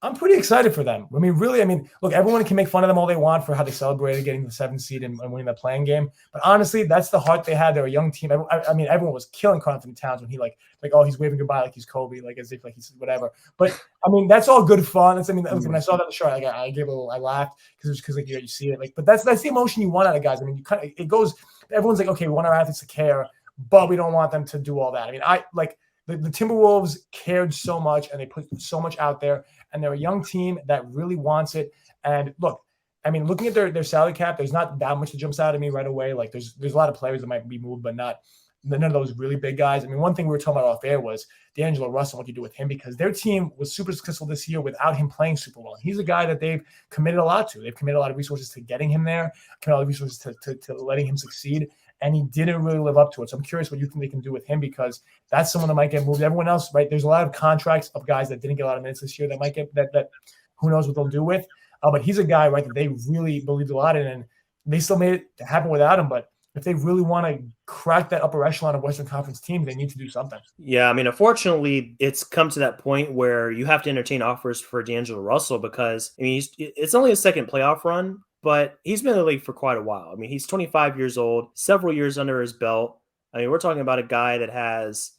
I'm pretty excited for them. I mean, really, look, everyone can make fun of them all they want for how they celebrated getting the 7th seed and winning the playing game. But honestly, that's the heart they had. They're a young team. Everyone was killing Karl Anthony Towns when he oh, he's waving goodbye like he's Kobe, like as if like he's whatever. But that's all good fun. Look, when I saw that the show, I laughed because like you see it. But that's the emotion you want out of guys. It goes. Everyone's like, okay, we want our athletes to care, but we don't want them to do all that. The Timberwolves cared so much and they put so much out there, and they're a young team that really wants it. And look, looking at their salary cap, there's not that much that jumps out at me right away. Like there's a lot of players that might be moved, but none of those really big guys. One thing we were talking about off air was D'Angelo Russell, what you do with him, because their team was super successful this year without him playing super well. He's a guy that they've committed a lot to. They've committed a lot of resources to getting him there, committed a lot of resources to letting him succeed. And he didn't really live up to it. So I'm curious what you think they can do with him, because that's someone that might get moved. Everyone else, right? There's a lot of contracts of guys that didn't get a lot of minutes this year that might get that who knows what they'll do with. But he's a guy, right, that they really believed a lot in, and they still made it happen without him. But if they really want to crack that upper echelon of Western Conference team, they need to do something. Yeah, unfortunately, it's come to that point where you have to entertain offers for D'Angelo Russell because, it's only a second playoff run, but he's been in the league for quite a while. He's 25 years old, several years under his belt. We're talking about a guy that has,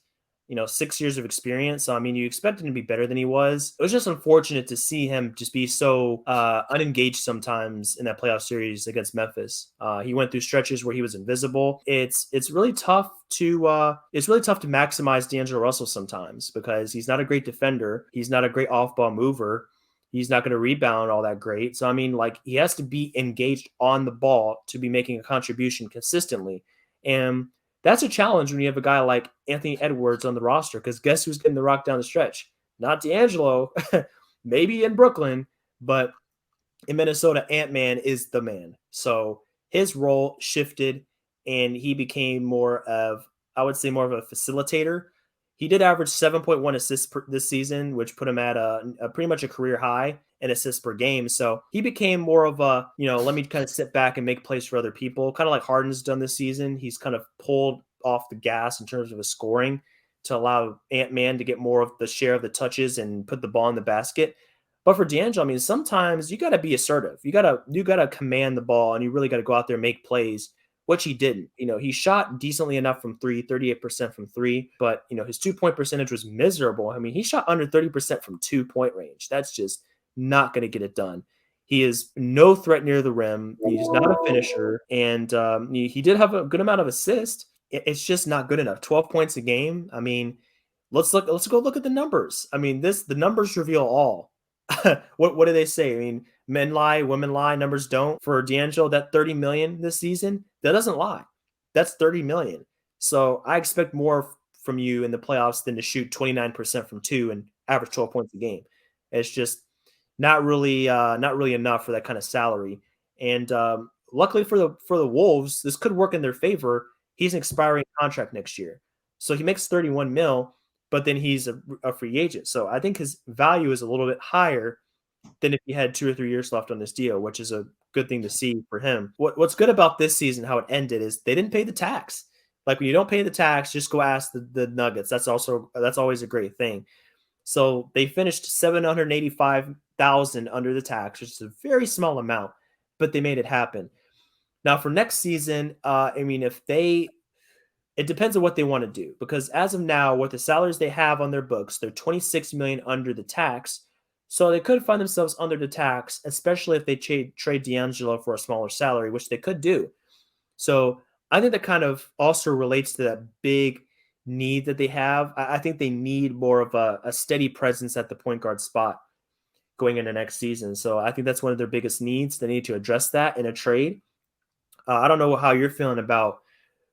6 years of experience. So, you expect him to be better than he was. It was just unfortunate to see him just be so unengaged sometimes in that playoff series against Memphis. He went through stretches where he was invisible. It's really tough to maximize D'Angelo Russell sometimes because he's not a great defender. He's not a great off-ball mover. He's not going to rebound all that great. So, he has to be engaged on the ball to be making a contribution consistently. And that's a challenge when you have a guy like Anthony Edwards on the roster, because guess who's getting the rock down the stretch? Not D'Angelo, maybe in Brooklyn, but in Minnesota, Ant-Man is the man. So his role shifted and he became more of a facilitator. He did average 7.1 assists this season, which put him at a pretty much a career high in assists per game. So he became more of a, let me kind of sit back and make plays for other people, kind of like Harden's done this season. He's kind of pulled off the gas in terms of his scoring to allow Ant-Man to get more of the share of the touches and put the ball in the basket. But for D'Angelo, sometimes you got to be assertive. You got to command the ball, and you really got to go out there and make plays, which he didn't. He shot decently enough from three, 38% from three, but, his 2-point percentage was miserable. He shot under 30% from 2-point range. That's just not going to get it done. He is no threat near the rim. He's not a finisher, and he did have a good amount of assists. It's just not good enough. 12 points a game. Let's go look at the numbers. The numbers reveal all. What do they say? Men lie, women lie, numbers don't. For D'Angelo, that $30 million this season, that doesn't lie. That's $30 million. So I expect more from you in the playoffs than to shoot 29% from two and average 12 points a game. It's just not really enough for that kind of salary. And luckily for the Wolves, this could work in their favor. He's an expiring contract next year, so he makes $31 million. But then he's a free agent. So I think his value is a little bit higher than if he had 2 or 3 years left on this deal, which is a good thing to see for him. What's good about this season, how it ended, is they didn't pay the tax. Like when you don't pay the tax, just go ask the Nuggets. That's always a great thing. So they finished $785,000 under the tax, which is a very small amount, but they made it happen. Now for next season, it depends on what they want to do, because as of now, with the salaries they have on their books, they're $26 million under the tax. So they could find themselves under the tax, especially if they trade D'Angelo for a smaller salary, which they could do. So I think that kind of also relates to that big need that they have. I think they need more of a steady presence at the point guard spot going into next season. So I think that's one of their biggest needs. They need to address that in a trade. I don't know how you're feeling about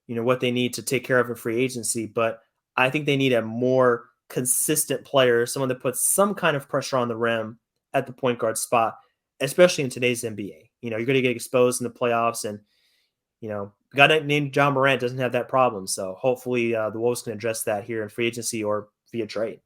what they need to take care of in free agency, but I think they need a more consistent player, someone that puts some kind of pressure on the rim at the point guard spot, especially in today's NBA. You're going to get exposed in the playoffs, and a guy named John Morant doesn't have that problem. So hopefully the Wolves can address that here in free agency or via trade.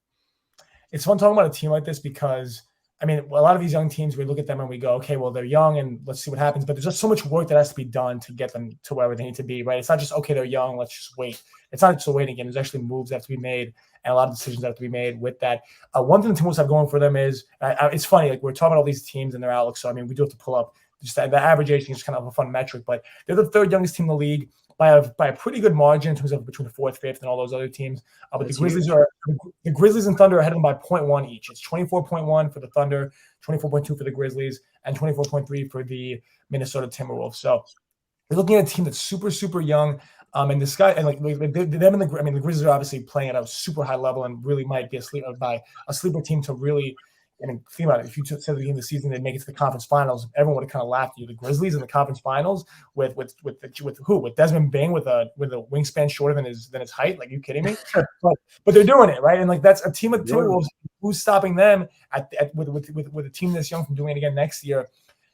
It's fun talking about a team like this because I mean, a lot of these young teams, we look at them and we go, okay, well, they're young and let's see what happens. But there's just so much work that has to be done to get them to wherever they need to be, right? It's not just, okay, they're young, let's just wait. It's not just a waiting game. There's actually moves that have to be made and a lot of decisions that have to be made with that. One thing the Timberwolves have going for them is, it's funny, like we're talking about all these teams and their outlook. So, I mean, we do have to pull up just the average age thing is kind of a fun metric, but they're the third youngest team in the league by a pretty good margin in terms of between the fourth, fifth, and all those other teams. But the Grizzlies and Thunder are ahead of them by 0.1 each. It's 24.1 for the Thunder, 24.2 for the Grizzlies, and 24.3 for the Minnesota Timberwolves. So we're looking at a team that's super, super young. And this guy, and like them and the Grizzlies are obviously playing at a super high level and really might be a sleeper team to really. I mean, think about it. If you said at the beginning of the season they'd make it to the conference finals, everyone would have kind of laughed at you. The Grizzlies in the conference finals with who? With Desmond Bane with a wingspan shorter than his height? Like, are you kidding me? but they're doing it, right? And like that's a team of Timberwolves. Who's stopping them with a team this young from doing it again next year?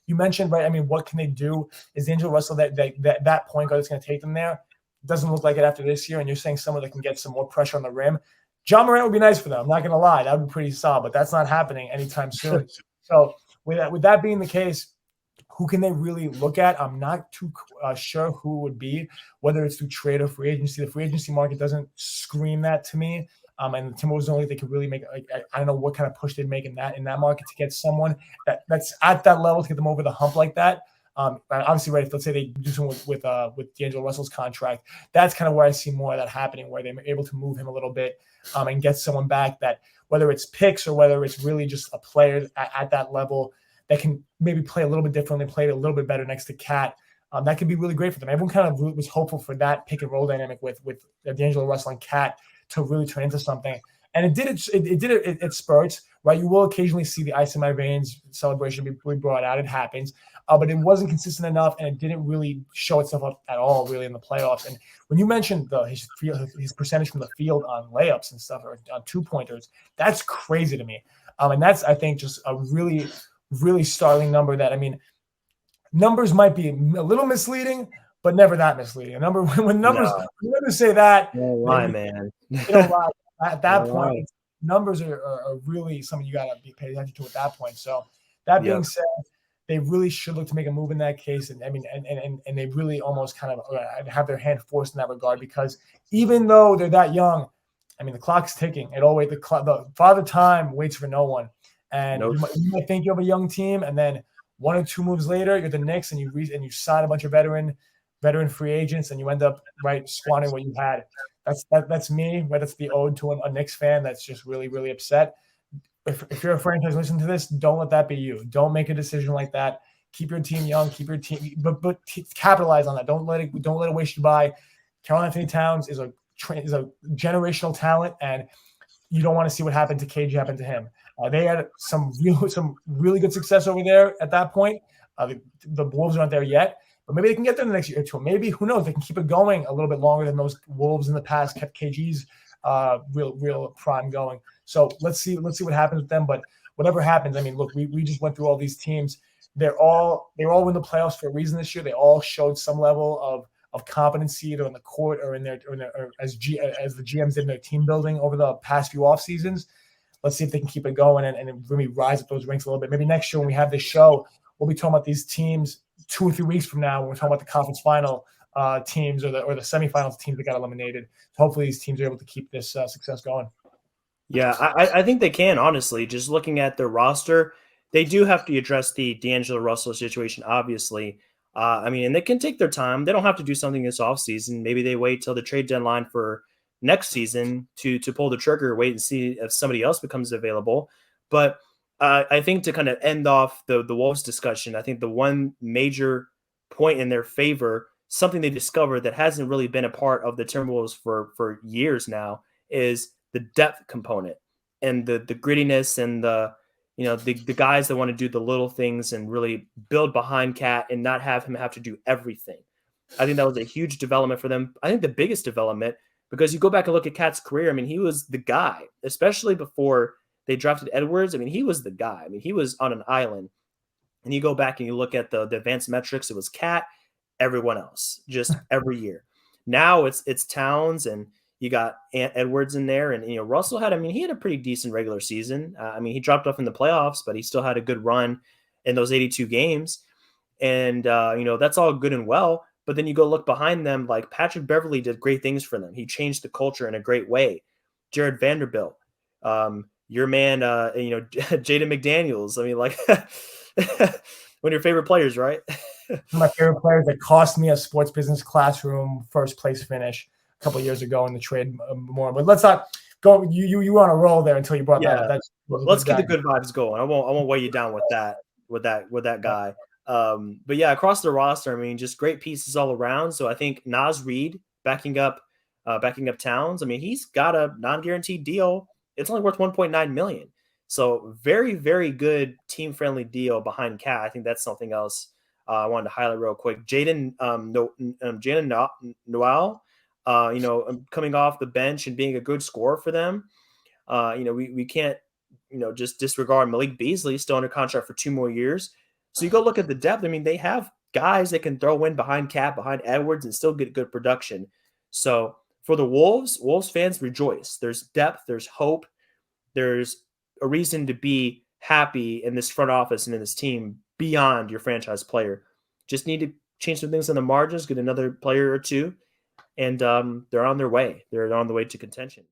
You mentioned, right? I mean, what can they do? Is D'Angelo Russell that point guard that's going to take them there? Doesn't look like it after this year. And you're saying someone that can get some more pressure on the rim. John Morant would be nice for them. I'm not going to lie. That would be pretty solid, but that's not happening anytime soon. So with that being the case, who can they really look at? I'm not too sure who it would be, whether it's through trade or free agency. The free agency market doesn't scream that to me. And the Timberwolves only they could really make. I don't know what kind of push they'd make in that market to get someone that's at that level to get them over the hump like that. Obviously, right, if let's say they do something with D'Angelo Russell's contract, that's kind of where I see more of that happening, where they're able to move him a little bit and get someone back that, whether it's picks or whether it's really just a player at that level that can maybe play a little bit differently, play a little bit better next to Cat. That could be really great for them. Everyone kind of was hopeful for that pick and roll dynamic with D'Angelo Russell and Cat to really turn into something. And it did it at spurts, right? You will occasionally see the ice in my veins celebration be brought out. It happens. But it wasn't consistent enough, and it didn't really show itself up at all, really, in the playoffs. And when you mentioned his percentage from the field on layups and stuff, or on two-pointers, that's crazy to me. And that's, I think, just a really, really startling number that, I mean, numbers might be a little misleading, but never that misleading. A number when numbers say that, don't lie, man. They don't lie. At that point, numbers are really something you got to pay attention to at that point. So that being said, they really should look to make a move in that case. And I mean, and they really almost kind of have their hand forced in that regard, because even though they're that young, I mean, the clock's ticking. The Father Time waits for no one. And you might think you have a young team, and then one or two moves later, you're the Knicks, and you sign a bunch of veteran free agents, and you end up squandering what you had. That's me. Right? That's the ode to a Knicks fan that's just really, really upset. If you're a franchise listening to this, don't let that be you. Don't make a decision like that. Keep your team young. Keep your team, but capitalize on that. Don't let it waste you by. Karl Anthony Towns is a generational talent, and you don't want to see what happened to KG happen to him. They had some really good success over there at that point. The Wolves aren't there yet, but maybe they can get there the next year or two. Maybe, who knows? They can keep it going a little bit longer than those Wolves in the past kept KG's real prime going. So let's see what happens with them. But whatever happens, I mean, look, we just went through all these teams. They all win the playoffs for a reason this year. They all showed some level of competency, either on the court or as the GMs did in their team building over the past few off seasons. Let's see if they can keep it going and really rise up those ranks a little bit. Maybe next year when we have this show, we'll be talking about these teams 2 or 3 weeks from now when we're talking about the conference final teams or the semifinals teams that got eliminated. So hopefully these teams are able to keep this success going. Yeah, I think they can, honestly. Just looking at their roster, they do have to address the D'Angelo Russell situation, obviously. I mean, and they can take their time. They don't have to do something this offseason. Maybe they wait till the trade deadline for next season to pull the trigger, wait and see if somebody else becomes available. But I think to kind of end off the Wolves discussion, I think the one major point in their favor, something they discovered that hasn't really been a part of the Timberwolves for years now, is the depth component and the grittiness and the guys that want to do the little things and really build behind Cat and not have him have to do everything. I think that was a huge development for them. I think the biggest development, because you go back and look at Cat's career, I mean, he was the guy, especially before they drafted Edwards. I mean, he was the guy. I mean, he was on an island. And you go back and you look at the advanced metrics, it was Cat, everyone else, just every year. Now it's Towns, and You got Ant Edwards in there, and Russell had. I mean, he had a pretty decent regular season. I mean, he dropped off in the playoffs, but he still had a good run in those 82 games, and that's all good and well. But then you go look behind them, like Patrick Beverley did great things for them. He changed the culture in a great way. Jared Vanderbilt, your man, Jaden McDaniels. I mean, like one of your favorite players, right? One of my favorite players that cost me a sports business classroom first place finish a couple of years ago in the trade more. But let's not go. You were on a roll there until you brought that up. That's let's keep the good vibes going. I won't weigh you down with that guy. But yeah, across the roster, I mean, just great pieces all around. So I think Naz Reid backing up Towns. I mean, he's got a non-guaranteed deal. It's only worth $1.9 million. So very, very good team-friendly deal behind Cat. I think that's something else I wanted to highlight real quick. Jaden Noel, coming off the bench and being a good scorer for them. We can't, just disregard Malik Beasley, still under contract for 2 more years. So you go look at the depth. I mean, they have guys that can throw in behind Cat, behind Edwards, and still get good production. So for the Wolves fans rejoice. There's depth, there's hope, there's a reason to be happy in this front office and in this team beyond your franchise player. Just need to change some things on the margins, get another player or two, and they're on their way. They're on the way to contention.